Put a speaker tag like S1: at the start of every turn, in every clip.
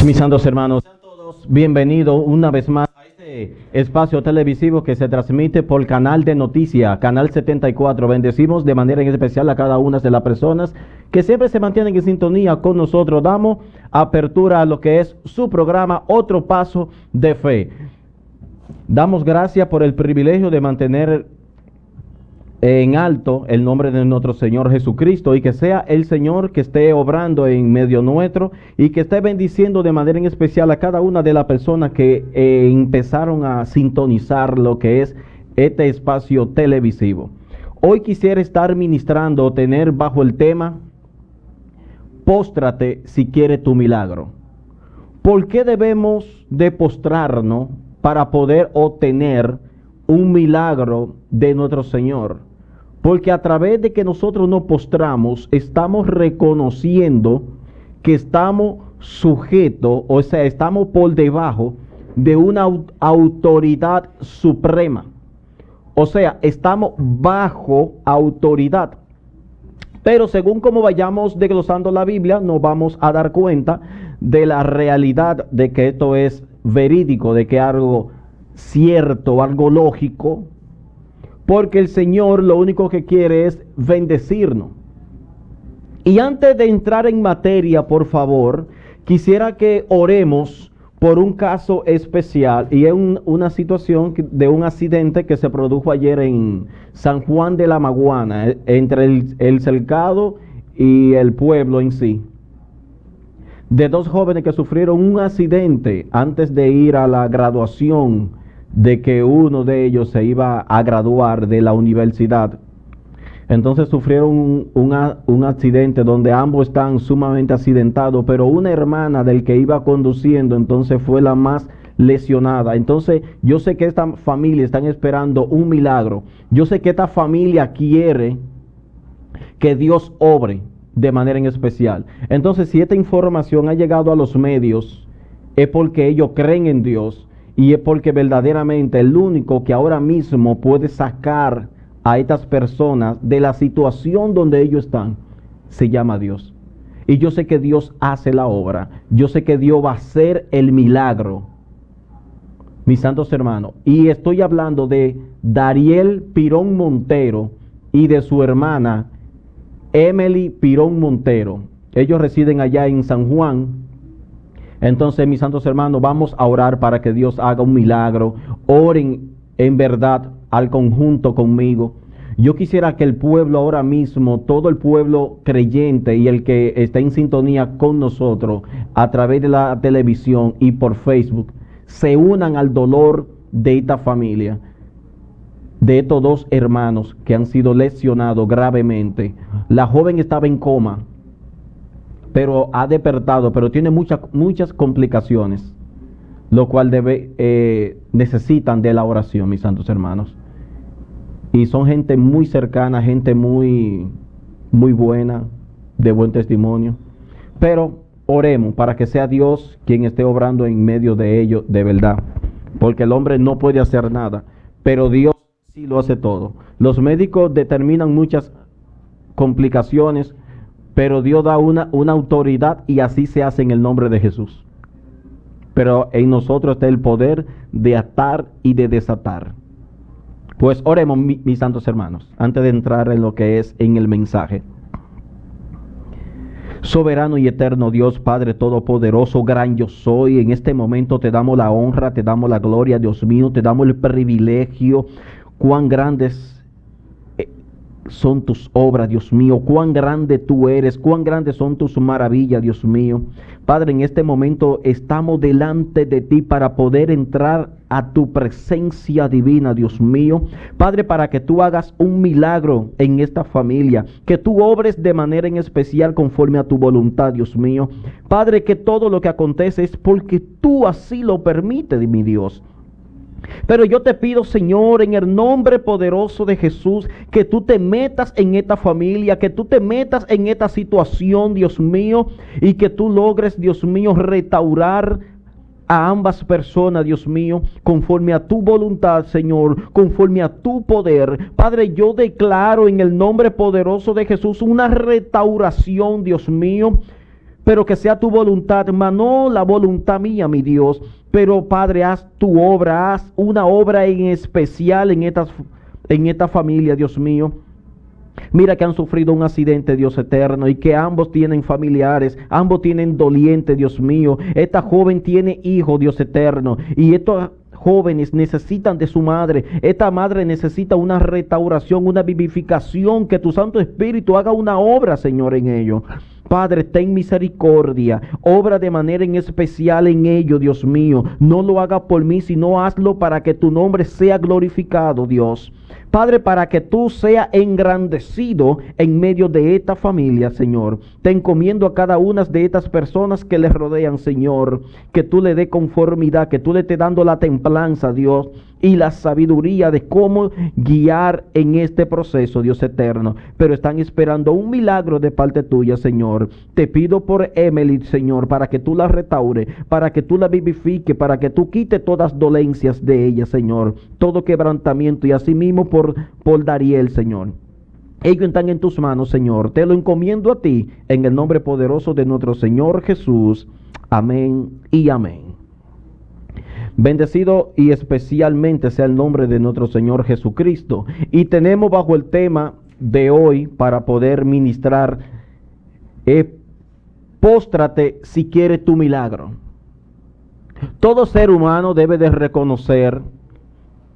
S1: Mis santos hermanos, sean todos bienvenidos una vez más a este espacio televisivo que se transmite por Canal de Noticias, Canal 74. Bendecimos de manera en especial a cada una de las personas que siempre se mantienen en sintonía con nosotros. Damos apertura a lo que es su programa, Otro Paso de Fe. Damos gracias por el privilegio de mantener en alto el nombre de nuestro Señor Jesucristo, y que sea el Señor que esté obrando en medio nuestro y que esté bendiciendo de manera en especial a cada una de las personas que empezaron a sintonizar lo que es este espacio televisivo. Hoy quisiera estar ministrando o tener bajo el tema: póstrate si quieres tu milagro. ¿Por qué debemos de postrarnos para poder obtener un milagro de nuestro Señor? Porque a través de que nosotros nos postramos, estamos reconociendo que estamos sujetos, o sea, estamos por debajo de una autoridad suprema. O sea, estamos bajo autoridad. Pero según como vayamos desglosando la Biblia, nos vamos a dar cuenta de la realidad de que esto es verídico, de que algo cierto, algo lógico, porque el Señor lo único que quiere es bendecirnos. Y antes de entrar en materia, por favor, quisiera que oremos por un caso especial, y es una situación de un accidente que se produjo ayer en San Juan de la Maguana, entre el cercado y el pueblo en sí, de dos jóvenes que sufrieron un accidente antes de ir a la graduación, de que uno de ellos se iba a graduar de la universidad. Entonces sufrieron un accidente donde ambos están sumamente accidentados, pero una hermana del que iba conduciendo entonces fue la más lesionada. Entonces yo sé que esta familia están esperando un milagro. Yo sé que esta familia quiere que Dios obre de manera en especial. Entonces, si esta información ha llegado a los medios, es porque ellos creen en Dios, y es porque verdaderamente el único que ahora mismo puede sacar a estas personas de la situación donde ellos están se llama Dios. Y yo sé que Dios hace la obra. Yo sé que Dios va a hacer el milagro, mis santos hermanos. Y estoy hablando de Dariel Pirón Montero y de su hermana Emily Pirón Montero. Ellos residen allá en San Juan. Entonces, mis santos hermanos, vamos a orar para que Dios haga un milagro. Oren en verdad al conjunto conmigo. Yo quisiera que el pueblo ahora mismo, todo el pueblo creyente y el que está en sintonía con nosotros a través de la televisión y por Facebook, se unan al dolor de esta familia, de estos dos hermanos que han sido lesionados gravemente. La joven estaba en coma, pero ha despertado, pero tiene muchas complicaciones, lo cual necesitan de la oración, mis santos hermanos. Y son gente muy cercana, gente muy buena, de buen testimonio. Pero oremos para que sea Dios quien esté obrando en medio de ellos de verdad, porque el hombre no puede hacer nada, pero Dios sí lo hace todo. Los médicos determinan muchas complicaciones, pero Dios da una autoridad, y así se hace en el nombre de Jesús. Pero en nosotros está el poder de atar y de desatar. Pues oremos, mis santos hermanos, antes de entrar en lo que es en el mensaje. Soberano y eterno Dios, Padre Todopoderoso, gran yo soy, en este momento te damos la honra, te damos la gloria, Dios mío, te damos el privilegio. Cuán grandes son tus obras, Dios mío, cuán grande tú eres, cuán grandes son tus maravillas, Dios mío. Padre, en este momento estamos delante de ti para poder entrar a tu presencia divina, Dios mío. Padre, para que tú hagas un milagro en esta familia, que tú obres de manera en especial conforme a tu voluntad, Dios mío. Padre, que todo lo que acontece es porque tú así lo permites, mi Dios. Pero yo te pido, Señor, en el nombre poderoso de Jesús, que tú te metas en esta familia, que tú te metas en esta situación, Dios mío, y que tú logres, Dios mío, restaurar a ambas personas, Dios mío, conforme a tu voluntad, Señor, conforme a tu poder. Padre, yo declaro en el nombre poderoso de Jesús una restauración, Dios mío. pero que sea tu voluntad, mas no la voluntad mía, mi Dios. Pero Padre, haz tu obra, haz una obra en especial en esta familia, Dios mío. Mira que han sufrido un accidente, Dios eterno, y que ambos tienen familiares, ambos tienen doliente, Dios mío. Esta joven tiene hijo, Dios eterno, y estos jóvenes necesitan de su madre. Esta madre necesita una restauración, una vivificación, que tu Santo Espíritu haga una obra, Señor, en ello. Padre, ten misericordia, obra de manera en especial en ello, Dios mío. No lo haga por mí, sino hazlo para que tu nombre sea glorificado, Dios. Padre, para que tú seas engrandecido en medio de esta familia, Señor. Te encomiendo a cada una de estas personas que les rodean, Señor. Que tú le dé conformidad, que tú le estés dando la templanza, Dios, y la sabiduría de cómo guiar en este proceso, Dios eterno. Pero están esperando un milagro de parte tuya, Señor. Te pido por Emily, Señor, para que tú la restaure, para que tú la vivifiques, para que tú quites todas dolencias de ella, Señor. Todo quebrantamiento, y asimismo por Dariel, Señor. Ellos están en tus manos, Señor. Te lo encomiendo a ti, en el nombre poderoso de nuestro Señor Jesús. Amén y amén. Bendecido y especialmente sea el nombre de nuestro Señor Jesucristo. Y tenemos bajo el tema de hoy para poder ministrar, póstrate si quieres tu milagro. Todo ser humano debe de reconocer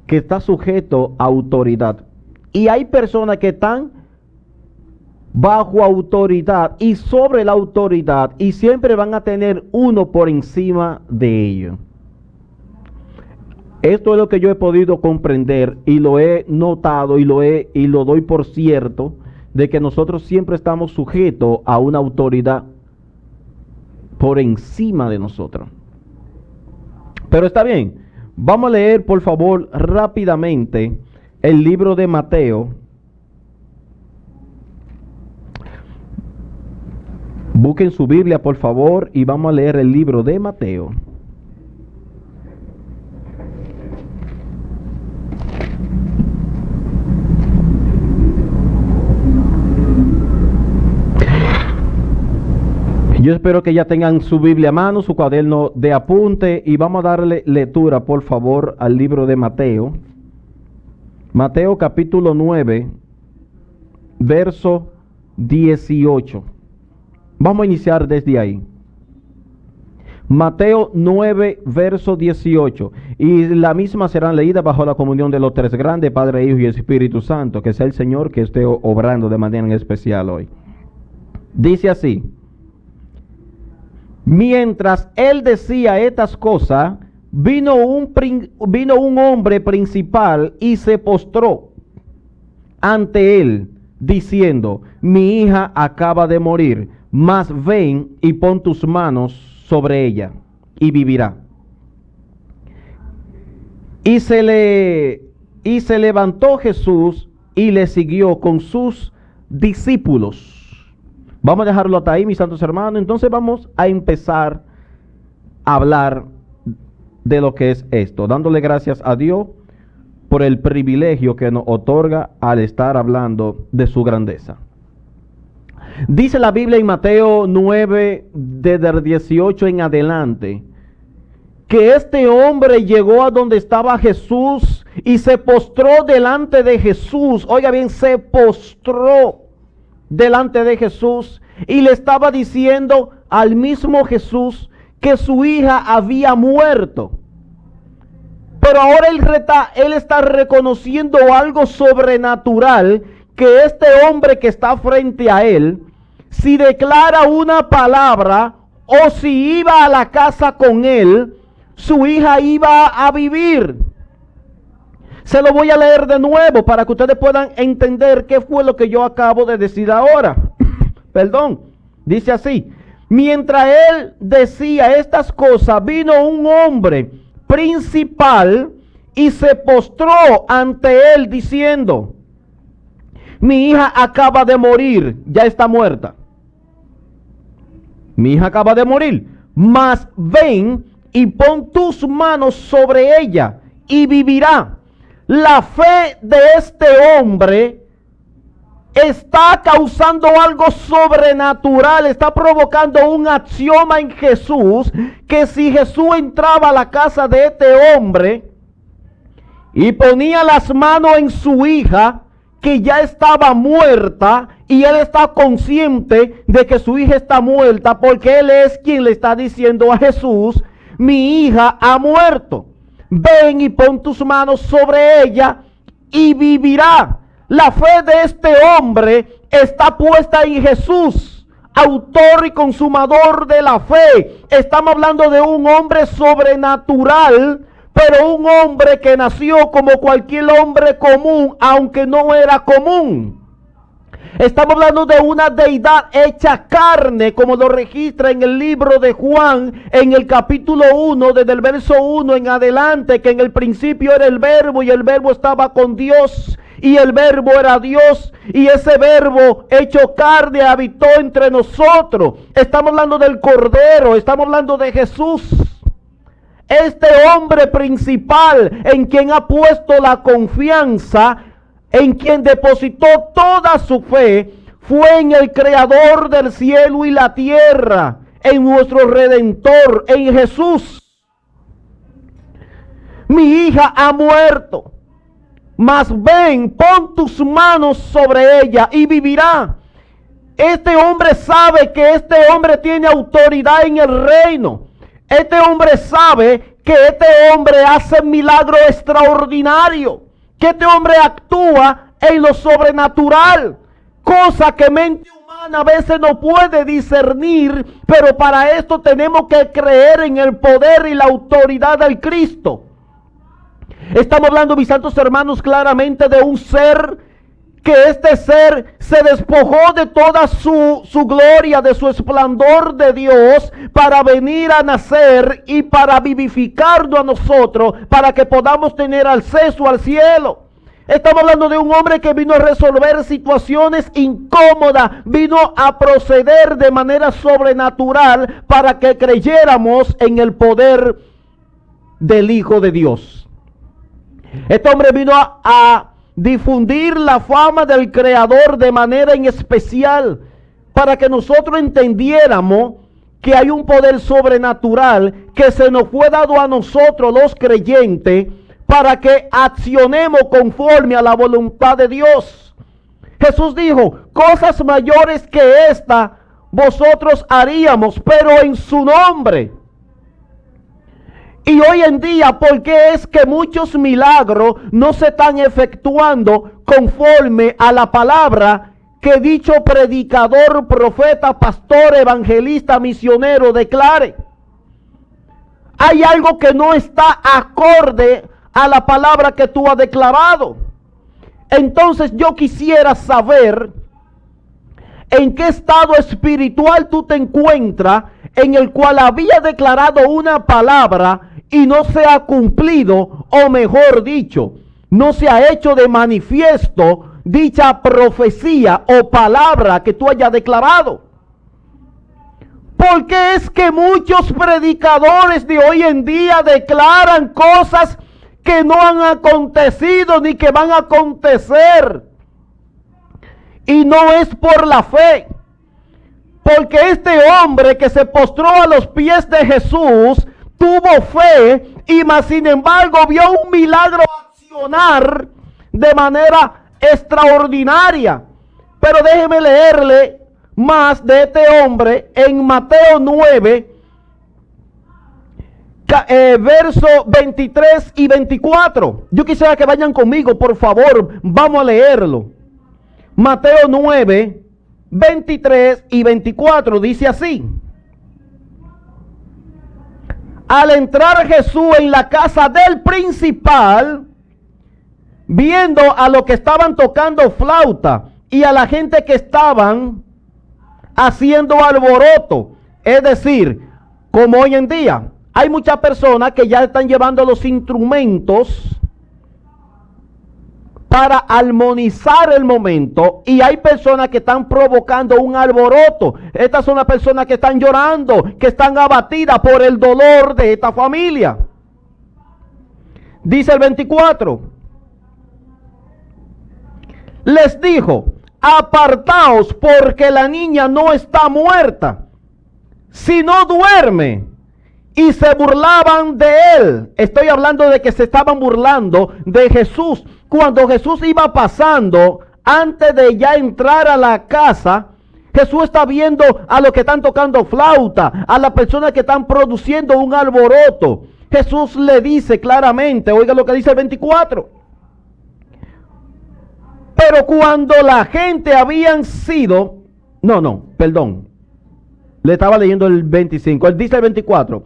S1: que está sujeto a autoridad. Y hay personas que están bajo autoridad y sobre la autoridad, y siempre van a tener uno por encima de ellos. Esto es lo que yo he podido comprender y lo he notado y lo doy por cierto, de que nosotros siempre estamos sujetos a una autoridad por encima de nosotros. Pero está bien, vamos a leer por favor rápidamente el libro de Mateo. Busquen su Biblia por favor y vamos a leer el libro de Mateo. Yo espero que ya tengan su Biblia a mano, su cuaderno de apunte, y vamos a darle lectura, por favor, al libro de Mateo. Mateo capítulo 9, verso 18. Vamos a iniciar desde ahí. Mateo 9, verso 18. Y la misma serán leídas bajo la comunión de los tres grandes, Padre, Hijo y Espíritu Santo. Que sea el Señor que esté obrando de manera especial hoy. Dice así: mientras él decía estas cosas, vino un hombre principal y se postró ante él, diciendo: mi hija acaba de morir, mas ven y pon tus manos sobre ella, y vivirá. Y se levantó Jesús y le siguió con sus discípulos. Vamos a dejarlo hasta ahí, mis santos hermanos. Entonces vamos a empezar a hablar de lo que es esto, dándole gracias a Dios por el privilegio que nos otorga al estar hablando de su grandeza. Dice la Biblia en Mateo 9, desde el 18 en adelante, que este hombre llegó a donde estaba Jesús y se postró delante de Jesús. Oiga bien, se postró delante de Jesús y le estaba diciendo al mismo Jesús que su hija había muerto. Pero ahora él está reconociendo algo sobrenatural, que este hombre que está frente a él, si declara una palabra o si iba a la casa con él, su hija iba a vivir. Se lo voy a leer de nuevo para que ustedes puedan entender qué fue lo que yo acabo de decir ahora. Perdón, dice así: mientras él decía estas cosas, vino un hombre principal y se postró ante él diciendo: mi hija acaba de morir, ya está muerta. Mi hija acaba de morir, mas ven y pon tus manos sobre ella y vivirá. La fe de este hombre está causando algo sobrenatural, está provocando un axioma en Jesús, que si Jesús entraba a la casa de este hombre y ponía las manos en su hija, que ya estaba muerta, y él está consciente de que su hija está muerta, porque él es quien le está diciendo a Jesús: mi hija ha muerto, ven y pon tus manos sobre ella y vivirá. La fe de este hombre está puesta en Jesús, autor y consumador de la fe. Estamos hablando de un hombre sobrenatural, pero un hombre que nació como cualquier hombre común, aunque no era común. Estamos hablando de una deidad hecha carne, como lo registra en el libro de Juan, en el capítulo 1, desde el verso 1 en adelante, que en el principio era el verbo, y el verbo estaba con Dios, y el verbo era Dios, y ese verbo hecho carne habitó entre nosotros. Estamos hablando del Cordero, estamos hablando de Jesús. Este hombre principal, en quien ha puesto la confianza, en quien depositó toda su fe, fue en el Creador del cielo y la tierra, en nuestro Redentor, en Jesús. Mi hija ha muerto, mas ven, pon tus manos sobre ella y vivirá. Este hombre sabe que este hombre tiene autoridad en el reino. Este hombre sabe que este hombre hace milagro extraordinario, que este hombre actúa en lo sobrenatural, cosa que mente humana a veces no puede discernir, pero para esto tenemos que creer en el poder y la autoridad del Cristo. Estamos hablando, mis santos hermanos, claramente de un ser, que este ser se despojó de toda su gloria, de su esplendor de Dios, para venir a nacer y para vivificarnos a nosotros, para que podamos tener acceso al cielo. Estamos hablando de un hombre que vino a resolver situaciones incómodas, vino a proceder de manera sobrenatural para que creyéramos en el poder del Hijo de Dios. Este hombre vino a difundir la fama del Creador de manera en especial, para que nosotros entendiéramos que hay un poder sobrenatural que se nos fue dado a nosotros los creyentes, para que accionemos conforme a la voluntad de Dios. Jesús dijo: cosas mayores que esta vosotros haríamos, pero en su nombre. Y hoy en día, ¿por qué es que muchos milagros no se están efectuando conforme a la palabra que dicho predicador, profeta, pastor, evangelista, misionero declare? Hay algo que no está acorde a la palabra que tú has declarado. Entonces yo quisiera saber en qué estado espiritual tú te encuentras, en el cual había declarado una palabra y no se ha cumplido, o mejor dicho, no se ha hecho de manifiesto dicha profecía o palabra que tú hayas declarado. Porque es que muchos predicadores de hoy en día declaran cosas que no han acontecido ni que van a acontecer, y no es por la fe. Porque este hombre que se postró a los pies de Jesús tuvo fe, y más sin embargo vio un milagro accionar de manera extraordinaria. Pero déjeme leerle más de este hombre en Mateo 9, verso 23 y 24. Yo quisiera que vayan conmigo, por favor, vamos a leerlo. Mateo 9, 23 y 24 dice así: al entrar Jesús en la casa del principal, viendo a los que estaban tocando flauta y a la gente que estaban haciendo alboroto, es decir, como hoy en día hay muchas personas que ya están llevando los instrumentos para armonizar el momento, y hay personas que están provocando un alboroto. Estas son las personas que están llorando, que están abatidas por el dolor de esta familia. Dice el 24: les dijo: apartaos, porque la niña no está muerta, sino duerme. Y se burlaban de él. Estoy hablando de que se estaban burlando de Jesús. Cuando Jesús iba pasando, antes de ya entrar a la casa, Jesús está viendo a los que están tocando flauta, a las personas que están produciendo un alboroto. Jesús le dice claramente, oiga lo que dice el 24. Pero cuando la gente habían sido, le estaba leyendo el 25, él dice el 24.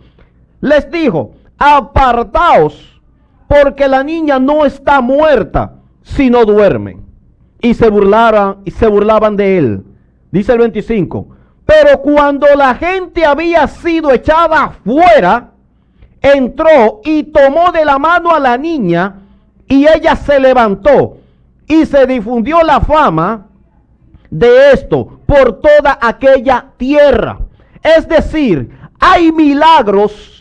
S1: Les dijo, apartaos, porque la niña no está muerta, sino duerme. Y se burlaban de él. Dice el 25. Pero cuando la gente había sido echada afuera, entró y tomó de la mano a la niña, y ella se levantó, y se difundió la fama de esto por toda aquella tierra. Es decir, hay milagros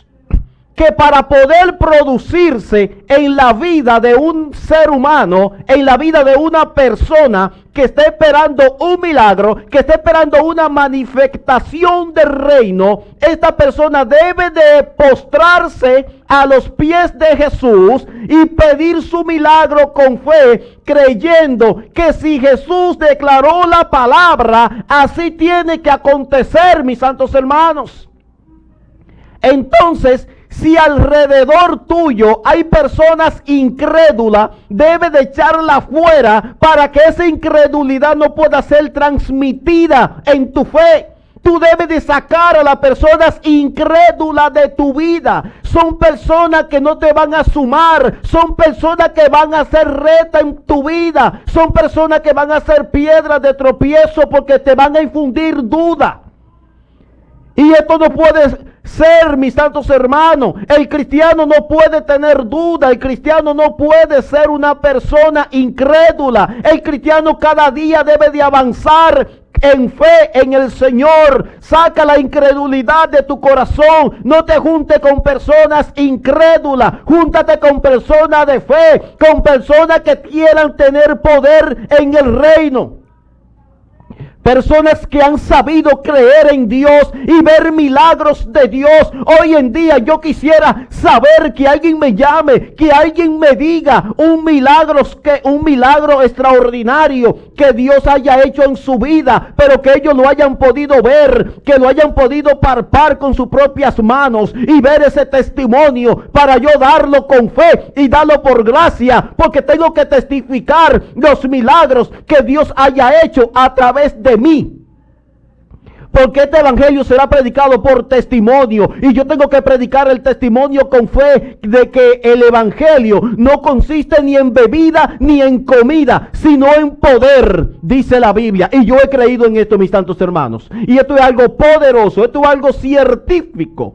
S1: que para poder producirse en la vida de un ser humano, en la vida de una persona que está esperando un milagro, que está esperando una manifestación del reino, esta persona debe de postrarse a los pies de Jesús y pedir su milagro con fe, creyendo que si Jesús declaró la palabra, así tiene que acontecer, mis santos hermanos. Entonces, si alrededor tuyo hay personas incrédulas, debe de echarla fuera para que esa incredulidad no pueda ser transmitida en tu fe. Tú debes de sacar a las personas incrédulas de tu vida. Son personas que no te van a sumar. Son personas que van a ser reta en tu vida. Son personas que van a ser piedras de tropiezo porque te van a infundir duda. Y esto no puede ser, mis santos hermanos. El cristiano no puede tener duda. El cristiano no puede ser una persona incrédula. El cristiano cada día debe de avanzar en fe en el Señor. Saca la incredulidad de tu corazón. No te juntes con personas incrédulas. Júntate con personas de fe, con personas que quieran tener poder en el reino. Personas que han sabido creer en Dios y ver milagros de Dios. Hoy en día yo quisiera saber que alguien me llame, que alguien me diga un milagro extraordinario que Dios haya hecho en su vida, pero que ellos lo hayan podido ver, que lo hayan podido palpar con sus propias manos y ver ese testimonio para yo darlo con fe y darlo por gracia, porque tengo que testificar los milagros que Dios haya hecho a través de mí. Porque este evangelio será predicado por testimonio, y yo tengo que predicar el testimonio con fe de que el evangelio no consiste ni en bebida ni en comida, sino en poder, dice la Biblia. Y yo he creído en esto, mis santos hermanos, y esto es algo poderoso, esto es algo científico.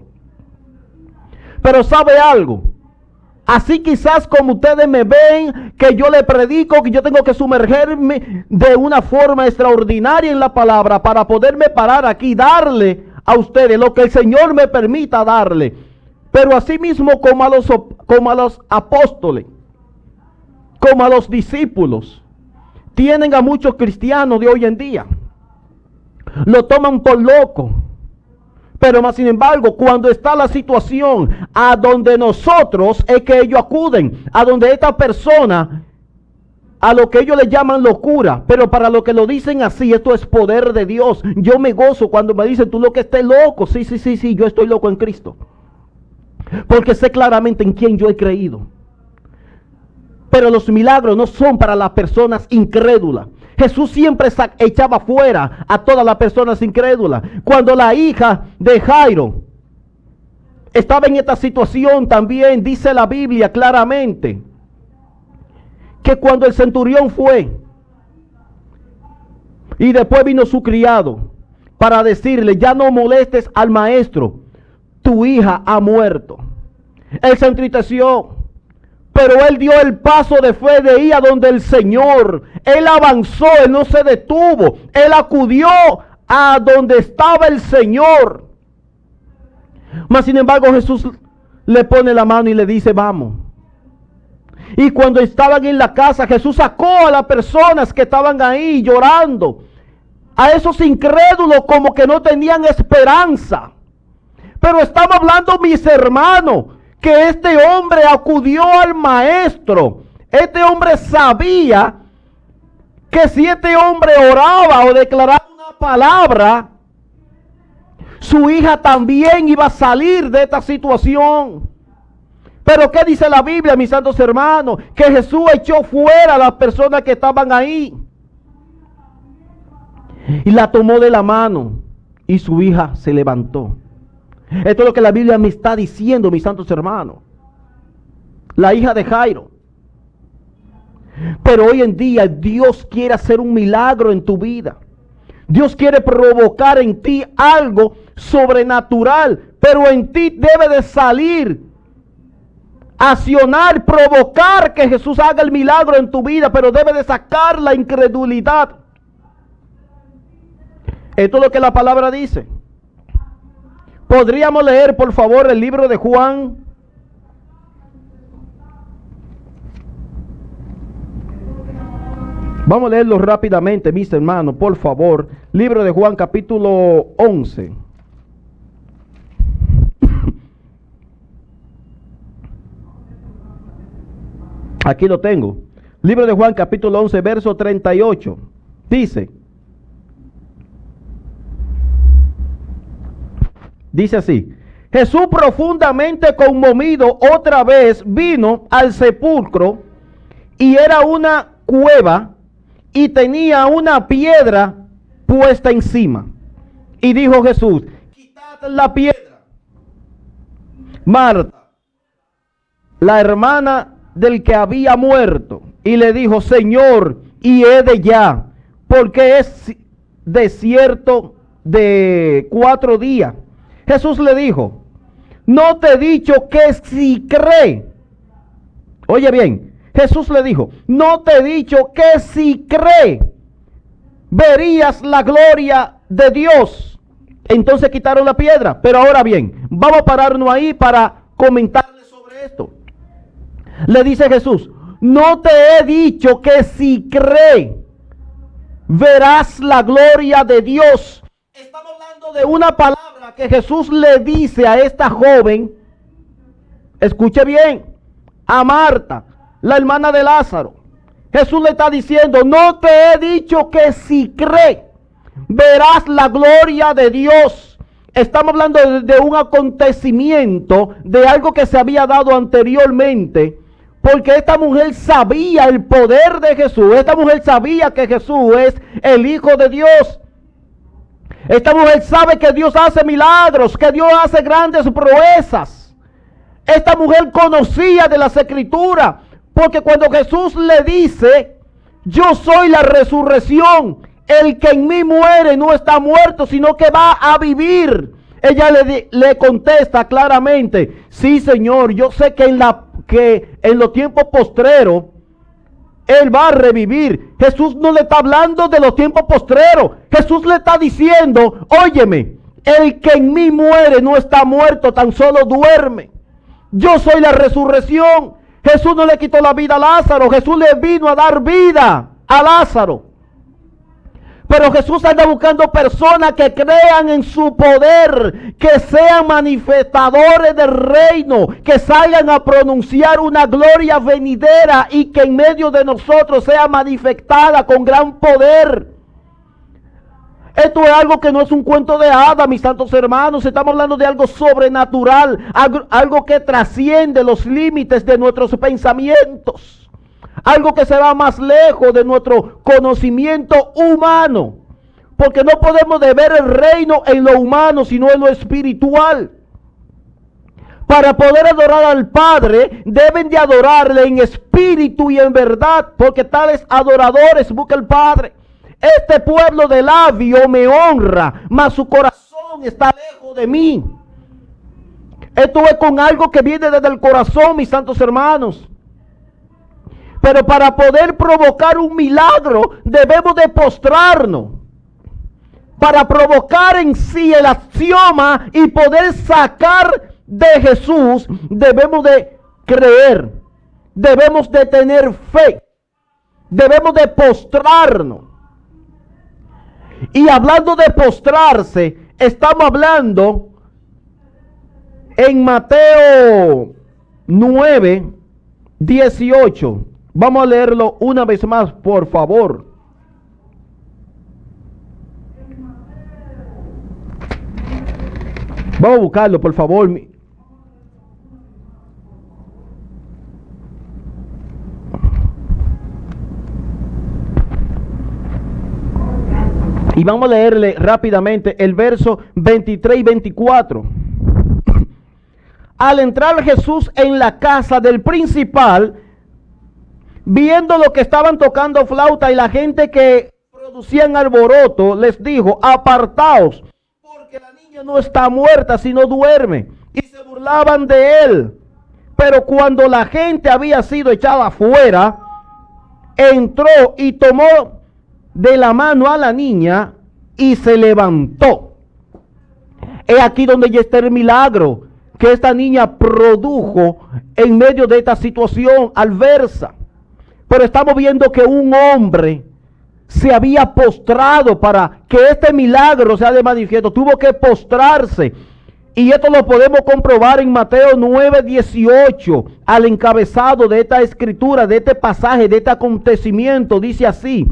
S1: Pero ¿sabe algo? Así quizás como ustedes me ven, que yo le predico, que yo tengo que sumergirme de una forma extraordinaria en la palabra para poderme parar aquí y darle a ustedes lo que el Señor me permita darle. Pero así mismo como a los apóstoles, como a los discípulos, tienen a muchos cristianos de hoy en día. Lo toman por loco. Pero más sin embargo, cuando está la situación a donde nosotros es que ellos acuden, a donde esta persona, a lo que ellos le llaman locura, pero para lo que lo dicen así, esto es poder de Dios. Yo me gozo cuando me dicen, tú lo que estés loco. Sí, yo estoy loco en Cristo. Porque sé claramente en quién yo he creído. Pero los milagros no son para las personas incrédulas. Jesús siempre echaba fuera a todas las personas incrédulas. Cuando la hija de Jairo estaba en esta situación también, dice la Biblia claramente, que cuando el centurión fue y después vino su criado para decirle, ya no molestes al maestro, tu hija ha muerto. Él se entristeció. Pero él dio el paso de fe de ir a donde el Señor. Él avanzó, él no se detuvo. Él acudió a donde estaba el Señor. Mas sin embargo Jesús le pone la mano y le dice, vamos. Y cuando estaban en la casa, Jesús sacó a las personas que estaban ahí llorando, a esos incrédulos como que no tenían esperanza. Pero estamos hablando, mis hermanos, que este hombre acudió al maestro. Este hombre sabía que si este hombre oraba o declaraba una palabra, su hija también iba a salir de esta situación. Pero ¿qué dice la Biblia, mis santos hermanos? Que Jesús echó fuera a las personas que estaban ahí. Y la tomó de la mano y su hija se levantó. Esto es lo que la Biblia me está diciendo, mis santos hermanos. La hija de Jairo. Pero hoy en día Dios quiere hacer un milagro en tu vida. Dios quiere provocar en ti algo sobrenatural. Pero en ti debe de salir, accionar, provocar que Jesús haga el milagro en tu vida. Pero debe de sacar la incredulidad. Esto es lo que la palabra dice. ¿Podríamos leer, por favor, el libro de Juan? Vamos a leerlo rápidamente, mis hermanos, por favor. Libro de Juan, capítulo 11. Aquí lo tengo. Libro de Juan, capítulo 11, verso 38. Dice así: Jesús, profundamente conmovido, otra vez vino al sepulcro, y era una cueva y tenía una piedra puesta encima. Y dijo Jesús: quitad la piedra. Marta, la hermana del que había muerto, y le dijo: Señor, y he de ya, porque es desierto de 4 días. Jesús le dijo: no te he dicho que si cree. Oye bien, Jesús le dijo: no te he dicho que si cree, verías la gloria de Dios. Entonces quitaron la piedra. Pero ahora bien, vamos a pararnos ahí para comentarle sobre esto. Le dice Jesús: no te he dicho que si cree, verás la gloria de Dios. Estamos hablando de una palabra que Jesús le dice a esta joven. Escuche bien, a Marta, la hermana de Lázaro. Jesús le está diciendo: no te he dicho que si cree, verás la gloria de Dios. Estamos hablando de un acontecimiento, de algo que se había dado anteriormente, porque esta mujer sabía el poder de Jesús. Esta mujer sabía que Jesús es el Hijo de Dios. Esta mujer sabe que Dios hace milagros, que Dios hace grandes proezas. Esta mujer conocía de las Escrituras, porque cuando Jesús le dice: yo soy la resurrección, el que en mí muere no está muerto, sino que va a vivir. Ella le contesta claramente: sí, Señor, yo sé que en los tiempos postreros Él va a revivir. Jesús no le está hablando de los tiempos postreros. Jesús le está diciendo: óyeme, el que en mí muere no está muerto, tan solo duerme. Yo soy la resurrección. Jesús no le quitó la vida a Lázaro. Jesús le vino a dar vida a Lázaro. Pero Jesús anda buscando personas que crean en su poder, que sean manifestadores del reino, que salgan a pronunciar una gloria venidera y que en medio de nosotros sea manifestada con gran poder. Esto es algo que no es un cuento de hadas, mis santos hermanos. Estamos hablando de algo sobrenatural, algo que trasciende los límites de nuestros pensamientos. Algo que se va más lejos de nuestro conocimiento humano. Porque no podemos de ver el reino en lo humano, sino en lo espiritual. Para poder adorar al Padre, deben de adorarle en espíritu y en verdad. Porque tales adoradores busca el Padre. Este pueblo de labio me honra, mas su corazón está lejos de mí. Esto es con algo que viene desde el corazón, mis santos hermanos. Pero para poder provocar un milagro, debemos de postrarnos. Para provocar en sí el axioma y poder sacar de Jesús, debemos de creer. debemos de tener fe. Debemos de postrarnos. Y hablando de postrarse, estamos hablando en Mateo 9, 18. Vamos a leerlo una vez más, por favor. Vamos a buscarlo, por favor. Y vamos a leerle rápidamente el verso 23 y 24. Al entrar Jesús en la casa del principal, viendo lo que estaban tocando flauta y la gente que producían alboroto, les dijo: apartaos, porque la niña no está muerta, sino duerme. Y se burlaban de él. Pero cuando la gente había sido echada afuera, entró y tomó de la mano a la niña y se levantó. Es aquí donde ya está el milagro que esta niña produjo en medio de esta situación adversa. Pero estamos viendo que un hombre se había postrado para que este milagro sea de manifiesto. Tuvo que postrarse. Y esto lo podemos comprobar en Mateo 9, 18. Al encabezado de esta escritura, de este pasaje, de este acontecimiento, dice así: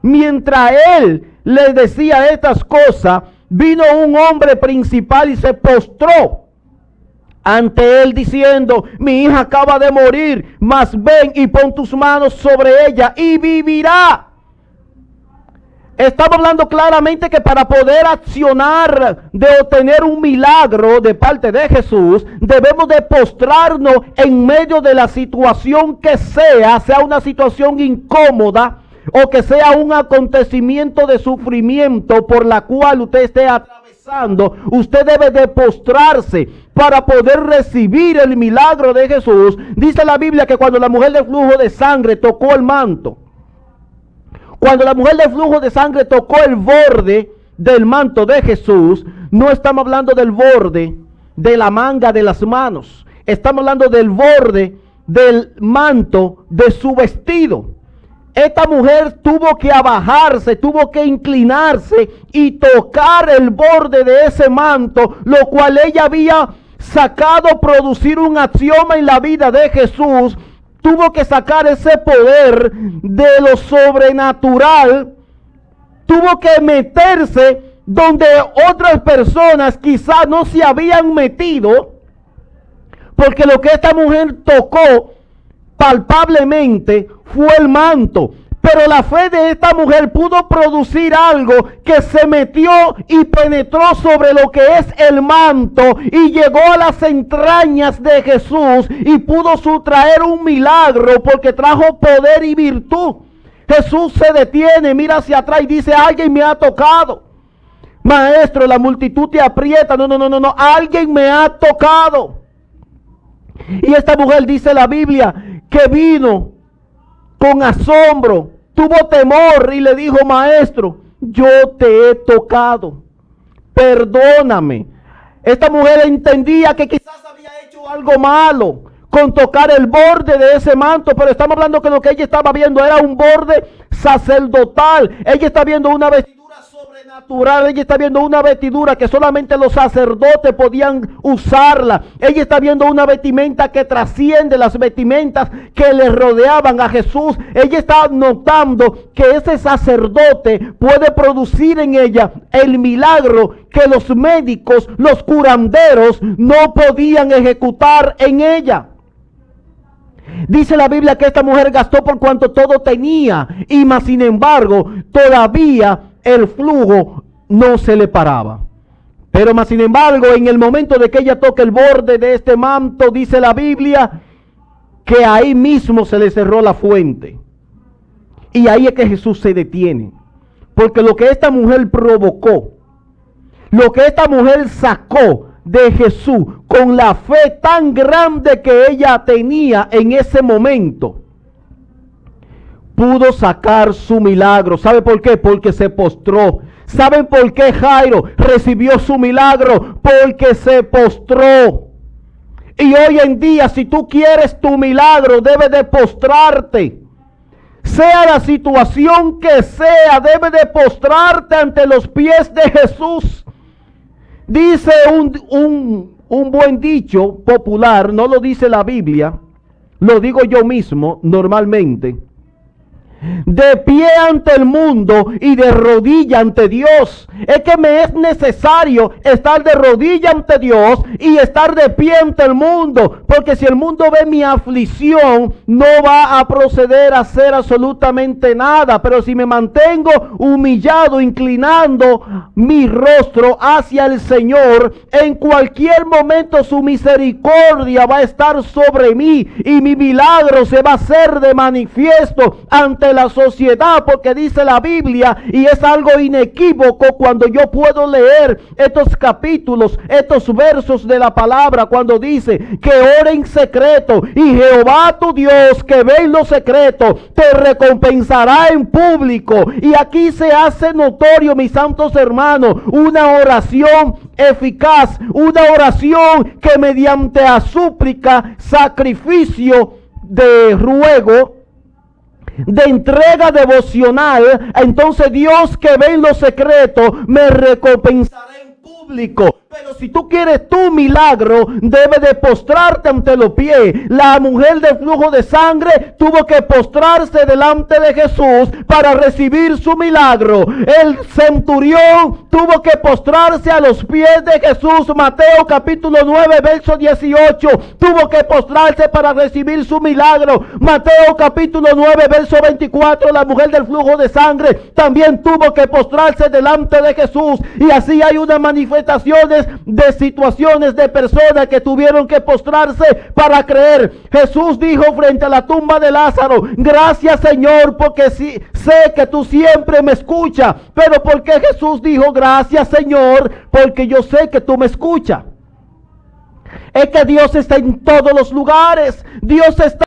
S1: mientras él le decía estas cosas, vino un hombre principal y se postró ante él diciendo: mi hija acaba de morir, mas ven y pon tus manos sobre ella y vivirá. Estamos hablando claramente que para poder accionar de obtener un milagro de parte de Jesús, debemos de postrarnos en medio de la situación que sea una situación incómoda o que sea un acontecimiento de sufrimiento por la cual usted esté atravesando. Usted debe de postrarse para poder recibir el milagro de Jesús. Dice la Biblia que cuando la mujer del flujo de sangre tocó el manto, cuando la mujer del flujo de sangre tocó el borde del manto de Jesús, no estamos hablando del borde de la manga de las manos, estamos hablando del borde del manto de su vestido. Esta mujer tuvo que abajarse, tuvo que inclinarse y tocar el borde de ese manto, lo cual ella había sacado producir un axioma en la vida de Jesús. Tuvo que sacar ese poder de lo sobrenatural. Tuvo que meterse donde otras personas quizás no se habían metido, porque lo que esta mujer tocó palpablemente fue el manto. Pero la fe de esta mujer pudo producir algo que se metió y penetró sobre lo que es el manto y llegó a las entrañas de Jesús y pudo sustraer un milagro porque trajo poder y virtud. Jesús se detiene, mira hacia atrás y dice: alguien me ha tocado. Maestro, la multitud te aprieta. No, alguien me ha tocado. Y esta mujer, dice la Biblia, que vino con asombro, tuvo temor y le dijo: maestro, yo te he tocado, perdóname. Esta mujer entendía que quizás había hecho algo malo con tocar el borde de ese manto, pero estamos hablando que lo que ella estaba viendo era un borde sacerdotal. Ella está viendo una vestidura sobrenatural, ella está viendo una vestidura que solamente los sacerdotes podían usarla. Ella está viendo una vestimenta que trasciende las vestimentas que le rodeaban a Jesús. Ella está notando que ese sacerdote puede producir en ella el milagro que los médicos, los curanderos no podían ejecutar en ella. Dice la Biblia que esta mujer gastó por cuanto todo tenía, y más sin embargo todavía el flujo no se le paraba. Pero más sin embargo, en el momento de que ella toca el borde de este manto, dice la Biblia que ahí mismo se le cerró la fuente. Y ahí es que Jesús se detiene. Porque lo que esta mujer provocó, lo que esta mujer sacó de Jesús con la fe tan grande que ella tenía en ese momento, pudo sacar su milagro. ¿Sabe por qué? Porque se postró. ¿Saben por qué Jairo recibió su milagro? Porque se postró. Y hoy en día, si tú quieres tu milagro, debes de postrarte. Sea la situación que sea, debes de postrarte ante los pies de Jesús. Dice un buen dicho popular, no lo dice la Biblia, lo digo yo mismo normalmente. De pie ante el mundo y de rodilla ante Dios. Es que me es necesario estar de rodilla ante Dios y estar de pie ante el mundo, porque si el mundo ve mi aflicción, no va a proceder a hacer absolutamente nada. Pero si me mantengo humillado, inclinando mi rostro hacia el Señor, en cualquier momento su misericordia va a estar sobre mí y mi milagro se va a hacer de manifiesto ante la sociedad, porque dice la Biblia, y es algo inequívoco cuando yo puedo leer estos capítulos, estos versos de la palabra, cuando dice que ora en secreto y Jehová tu Dios que ve en lo secreto te recompensará en público. Y aquí se hace notorio, mis santos hermanos, una oración eficaz, una oración que mediante a súplica, sacrificio de ruego, de entrega devocional, entonces Dios que ve en lo secreto me recompensará en público. Pero si tú quieres tu milagro, debes de postrarte ante los pies. La mujer del flujo de sangre tuvo que postrarse delante de Jesús para recibir su milagro. El centurión tuvo que postrarse a los pies de Jesús. Mateo capítulo 9 verso 18 tuvo que postrarse para recibir su milagro. Mateo capítulo 9 verso 24, la mujer del flujo de sangre también tuvo que postrarse delante de Jesús. Y así hay unas manifestaciones de situaciones de personas que tuvieron que postrarse para creer. Jesús dijo frente a la tumba de Lázaro: gracias, Señor, porque sí, sé que tú siempre me escuchas. Pero ¿por qué Jesús dijo gracias, Señor? Porque yo sé que tú me escuchas. Es que Dios está en todos los lugares. Dios está